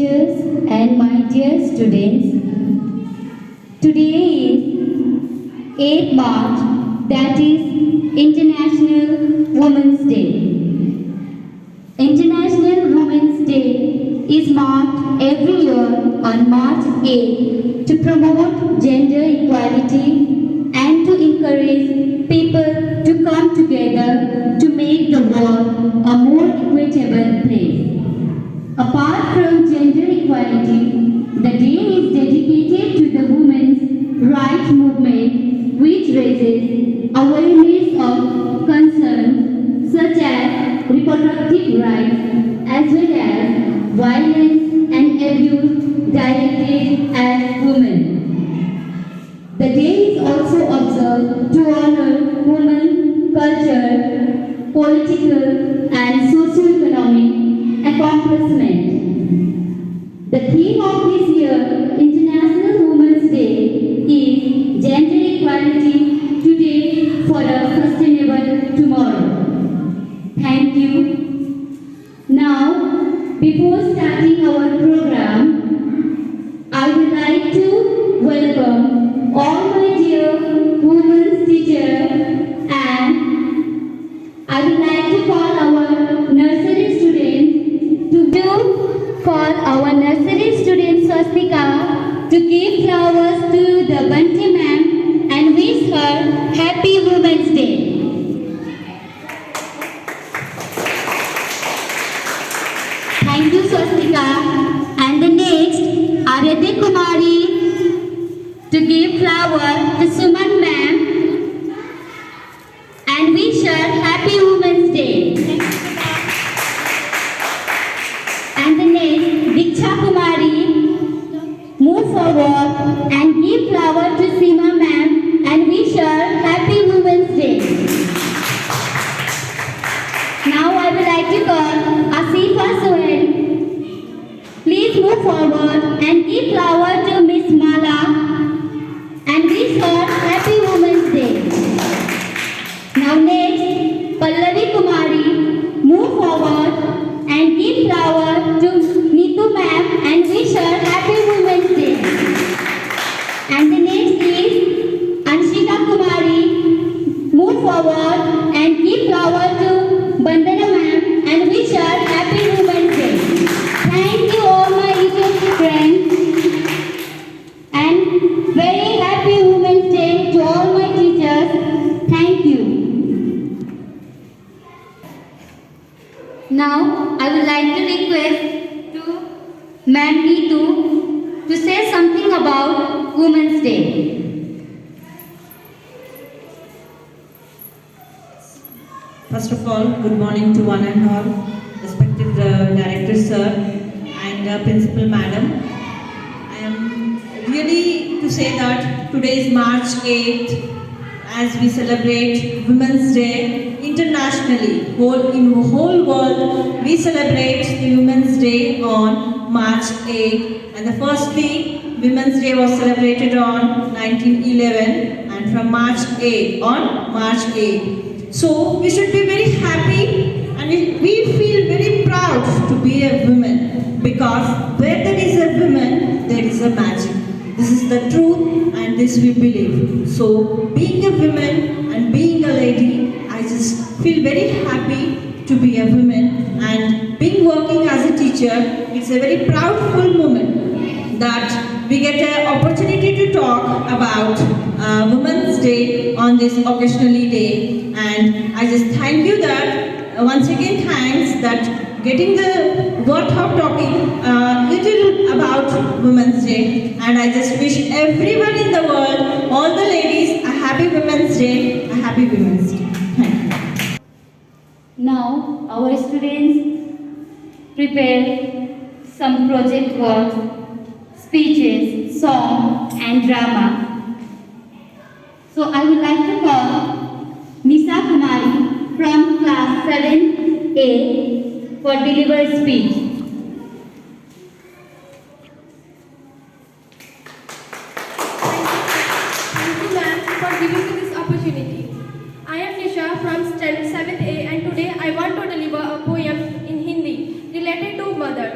teachers and my dear students, today is 8th March, that is International Women's Day. International Women's Day is marked every year on March 8 to promote gender equality and to encourage people to come together to make the world a more equitable place. Apart from gender equality, the day is dedicated to the women's rights movement, which raises awareness of concerns such as reproductive rights as well as violence and abuse directed at women. The day is also observed to honor women's culture, political and socio-economic accomplishment. The theme of this year, International Women's Day, is Gender Equality Today for a Sustainable Tomorrow. Thank you. Now, before starting our program, I would like to welcome all my dear women's teachers, and I would like to call our nursery students to call our nursery student Swastika to give flowers to the Bunty ma'am and wish her Happy Women's Day. Thank you, Swastika. And the next, Arati Kumari to give flower to Suman ma'am and wish her Happy Women's Day. And the next, Diksha Kumari, move forward and give flower to Seema ma'am and wish her Happy Women's Day. Now I would like to call Asifa Sohail. Please move forward and give flower to Miss Mala and wish her Happy Women's Day. Now next, Pallavi Kumari, move forward and give flower to Neetu ma'am and wish her Happy Women's Day. And the next is Anshika Kumari, move forward and give flower to Bandana ma'am and wish her Happy Women's Day. Thank you all my little friends, and very Happy Women's Day to all my teachers. Thank you. Now I would like to request to Ma'am Neetu to say something about Women's Day. First of all, good morning to one and all, respected Director Sir and Principal Madam. I am really to say that today is March 8th as we celebrate Women's Day internationally. In the whole world, we celebrate the Women's Day on March 8th. And the firstly, Women's Day was celebrated on 1911 and from March 8th on March 8th. So we should be very happy and we feel very proud to be a woman, because where there is a woman, there is a magic. This is the truth and this we believe. So being a woman and being a lady, I just feel very happy to be a woman, and being working as a teacher, it's a very proudful moment that we get an opportunity to talk about Women's Day on this occasionally day. And I just thank you that, once again thanks that getting the worth of talking little about Women's Day. And I just wish everyone in the world, all the ladies, a happy Women's Day, a happy Women's Day. Thank you. Now our students prepare some project work, speeches, song and drama. So I would like to call Nisa Kumari from class 7A for deliver speech. Thank you ma'am for giving me this opportunity. I am Nisha from standard 7A and today I want to deliver a poem in Hindi related to mother.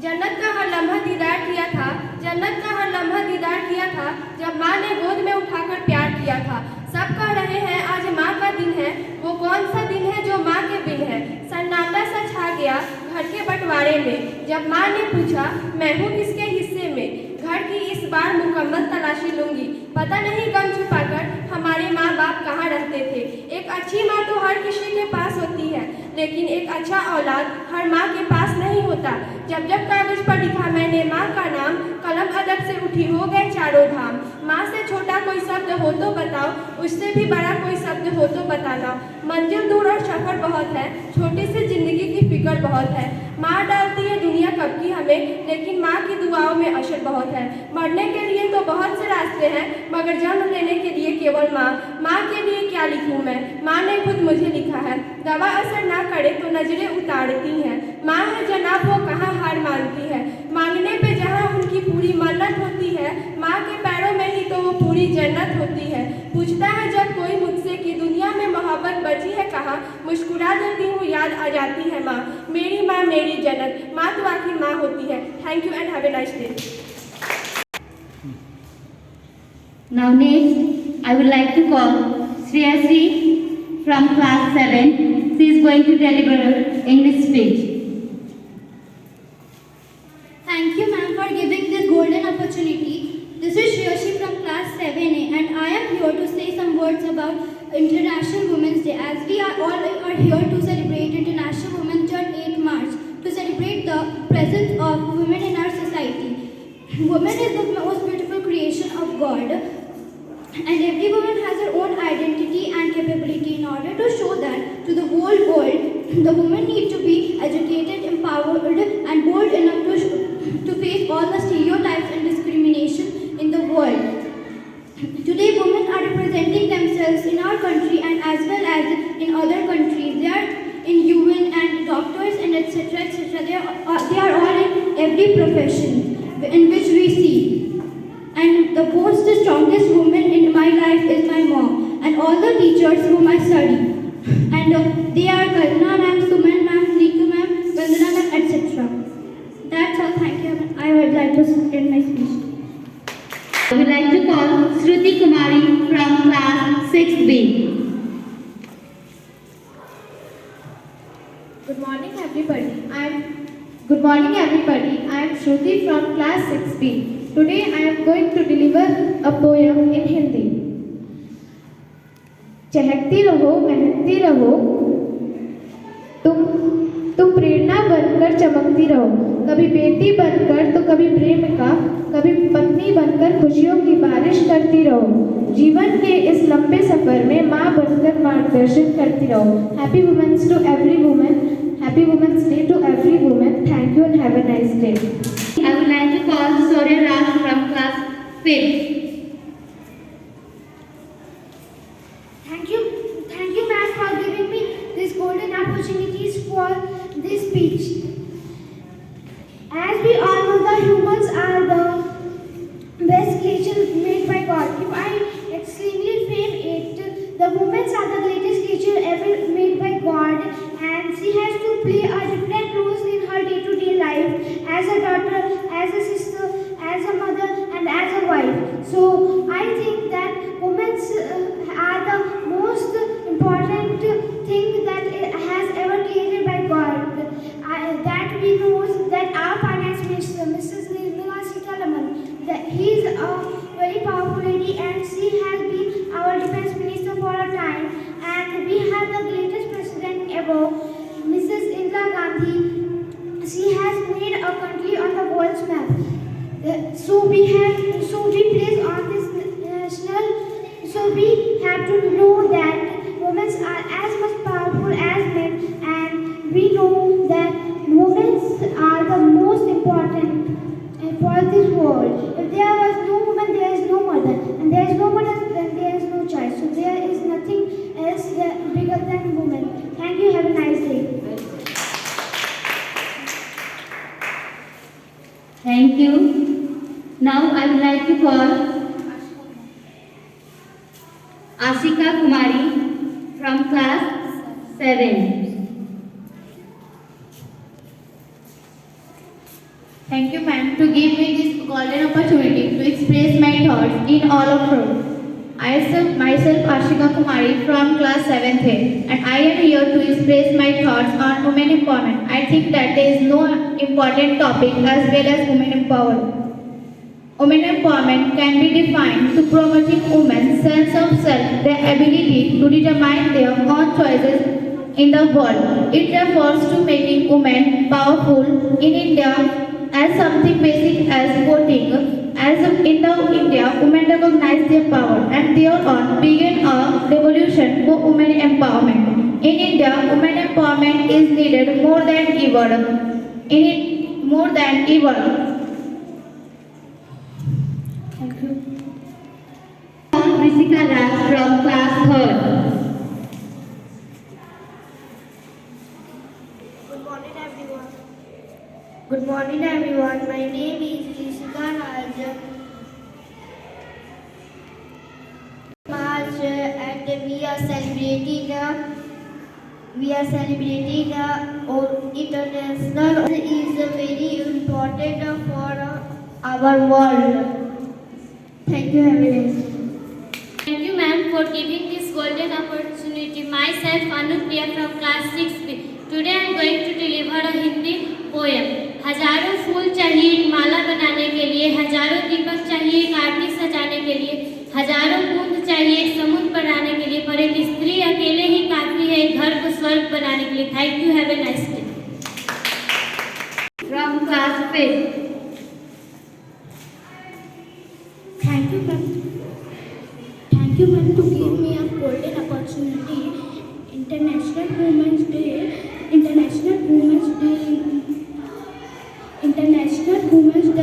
जन्नत का हर लम्हा दीदार किया था, जन्नत का हर लम्हा दीदार किया था, जब माँ ने गोद में उठाकर प्यार किया था। सब कह रहे हैं आज माँ का दिन है, वो कौन सा दिन है जो माँ के बिन है। सन्नाटा सा छा गया घर के बंटवारे में, जब माँ ने पूछा मैं हूँ किसके हिस्से में। घर की इस बार मुकम्मल तलाशी लूंगी, पता नहीं गम छुपाकर हमारे माँ बाप कहाँ रहते थे। एक अच्छी माँ तो हर किसी के पास होती है, लेकिन एक अच्छा औलाद हर माँ के पास नहीं होता। जब जब कागज पर लिखा मैंने माँ का नाम, कलम अदब से उठी हो गए चारों धाम। माँ से छोटा कोई शब्द हो तो बताओ, उससे भी बड़ा कोई शब्द हो तो बता दो। मंजिल दूर और सफ़र बहुत है, छोटी सी जिंदगी की फिक्र बहुत है। माँ डालती है दुनिया कब की हमें, लेकिन माँ की दुआओं में असर बहुत है। मरने के लिए तो बहुत से रास्ते हैं, मगर जन्म लेने के लिए केवल माँ। माँ के लिए क्या लिखूँ मैं, माँ ने खुद मुझे लिखा है। दवा असर ना करे तो नजरें उतारती हैं। माँ है जनाब वो कहाँ हार मानती है, मांगने पे जहाँ उनकी पूरी मन्नत होती है। माँ के पैरों में ही तो वो पूरी जन्नत होती है। पूछता है जब कोई मुझसे कि दुनिया में मोहब्बत बची है कहाँ, मुस्कुरा देती हूँ याद आ जाती है माँ। मेरी माँ मेरी जन्नत, माँ तो आखिर माँ होती है। Thank you and have a nice day. Now next, I would like to call Shreyasri from class 7. She is going to deliver English speech. Thank you, ma'am, for giving this golden opportunity. This is Shreyashi from class 7A, and I am here to say some words about International Women's Day. As we are all are here to celebrate International Women's Day on 8th March, to celebrate the presence of women in our society. Woman is the most beautiful creation of God, and every woman has her own identity and capability. In order to show that to the whole world, the women need to be educated, empowered, and bold enough to face all the stereotypes and discrimination in the world. Today, women are representing themselves in our country and as well as in other countries. They are in UN and doctors and etc. etc. They are all in every profession in which we see. And the most strongest woman in my life is my mom and all the teachers whom I study. And they are Kalpana ma'am, Suman ma'am, Neetu ma'am, Vandana ma'am, etc. That's all. Thank you. I would like to end my speech. I would like to call Shruti Kumari from class 6B. Good morning, everybody. Good morning, everybody. I am Shruti from class 6B. Today, I am going to deliver a poem in Hindi. चहकती रहो, महकती रहो, तुम प्रेरणा बनकर चमकती रहो। कभी बेटी बनकर तो कभी प्रेमिका, कभी पत्नी बनकर खुशियों की बारिश करती रहो। जीवन के इस लंबे सफर में माँ बनकर मार्गदर्शन करती रहो। Happy women's to every women, happy women's day to every women. Thank you and have a nice day. I would like to call Surya Raj from class 5th. Thank you, ma'am, for giving me these golden opportunities for this speech. As we all know, the humans are the best creatures made by God. If I extremely frame it, the women are the greatest creature ever made by God, and she has to play a different roles in her day-to-day life as a daughter, as a sister, as a mother, and as a wife. So I think that women are the most important thing that has ever created by God. That we know that our finance minister, Mrs. Nirmala Sitharaman, that he is a very powerful lady, and she has been our defense minister for a time. And we have the greatest president ever, Mrs. Indira Gandhi. She has made a country on the world's map. So we place on this national. So we have to know that women are as much powerful as men, and we know that women are the most important for this world. If there was no woman, there is no mother, and there is no mother, then there is no child. So there is nothing else bigger than women. Thank you. Have a nice day. Thank you. Now I would like to call Ashika Kumari from class 7. Thank you, ma'am, to give me this golden opportunity to express my thoughts in all of truth. I am myself Ashika Kumari from class 7th A, and I am here to express my thoughts on women empowerment. I think that there is no important topic as well as women empowerment. Women empowerment can be defined to promoting women's sense of self, their ability to determine their own choices in the world. It refers to making women powerful in India as something basic as voting. As in India, women recognize their power and thereon began a revolution for women empowerment. In India, women empowerment is needed more than ever. More than ever. Thank you. Risika Raj from class 3rd. Good morning, everyone. Good morning, everyone. My name is Risika Raj. March and we are celebrating. International is very important for our world. Thank you, everyone. Thank you, ma'am, for giving this golden opportunity. Myself, Anupriya from class 6B. Today I am going to deliver a Hindi poem. हजारों फूल चाहिए एक माला बनाने के लिए, हजारों दीपक चाहिए एक आरती सजाने के लिए, हजारों बूंद चाहिए एक समुद्र बनाने के लिए, पर एक स्त्री अकेले ही काफी है एक घर को स्वर्ग बनाने के लिए. Thank you. Have a nice day. From class 5th. Thank you, ma'am. Thank you, ma'am, to give me a golden opportunity. International Women's Day.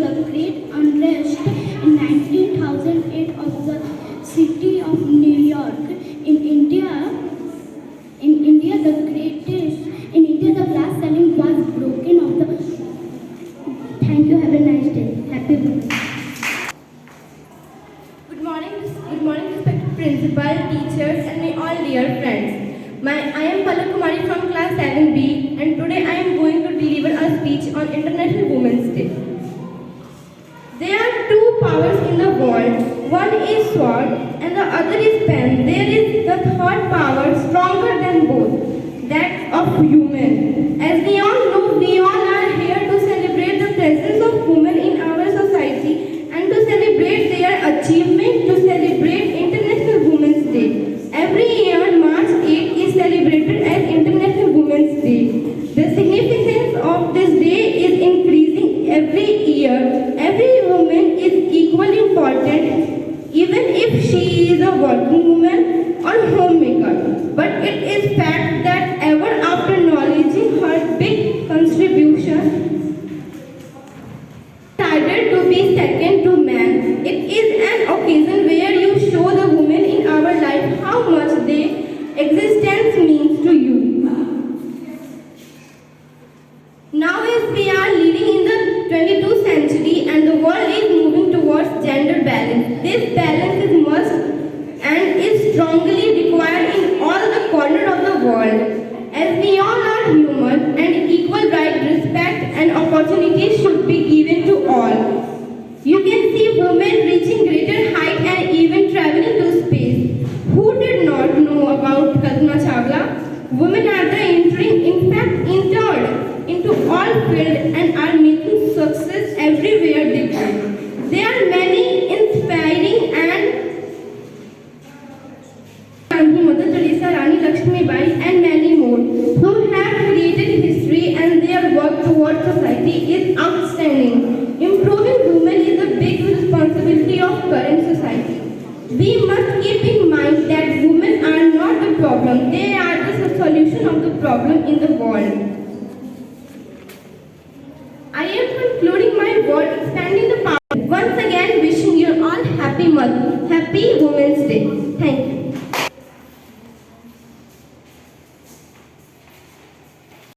The great unrest in 1908 of the city of New York. In India, the glass ceiling was broken of the. Thank you. Have a nice day. Happy birthday. Good morning, respected principal, teachers, and my all dear friends. I am Palak Kumari from class 7B, and today I am going to deliver a speech on International Women's Day. There are two powers in the world. One is sword, and the other is pen. There is the third power, stronger than both, that of human. As we all know, we all are here to celebrate the presence of women in our society and to celebrate their achievement, to celebrate International Women's Day. Every year, March 8 is celebrated as International Women's Day. The significance of this day is increasing every year. Every woman is equally important, even if she is a working woman or homemaker. But it is fact that ever after acknowledging her big contribution, decided to be second to man. It is an occasion where you show the women in our life how much their existence means to you. Now as we are living in the 22nd century and the world is moving towards gender balance, this balance is must and is strongly required in all the corners of the world. As we all are human and equal right, respect and opportunity should be given to all. You can see women reaching greater height and even traveling to space. Who did not know about Kalpana Chawla? Women are the entered into all fields and are making success everywhere they go. There are many inspiring and Mother Teresa, Rani Lakshmibai and many more who have created history, and their work towards society is outstanding. Improving women is a big responsibility of current society. We must keep in mind that women are not the problem, they are the solution of the problem in the world. I am concluding my word expanding the power. Once again wishing you all happy Women's Day. Thank you.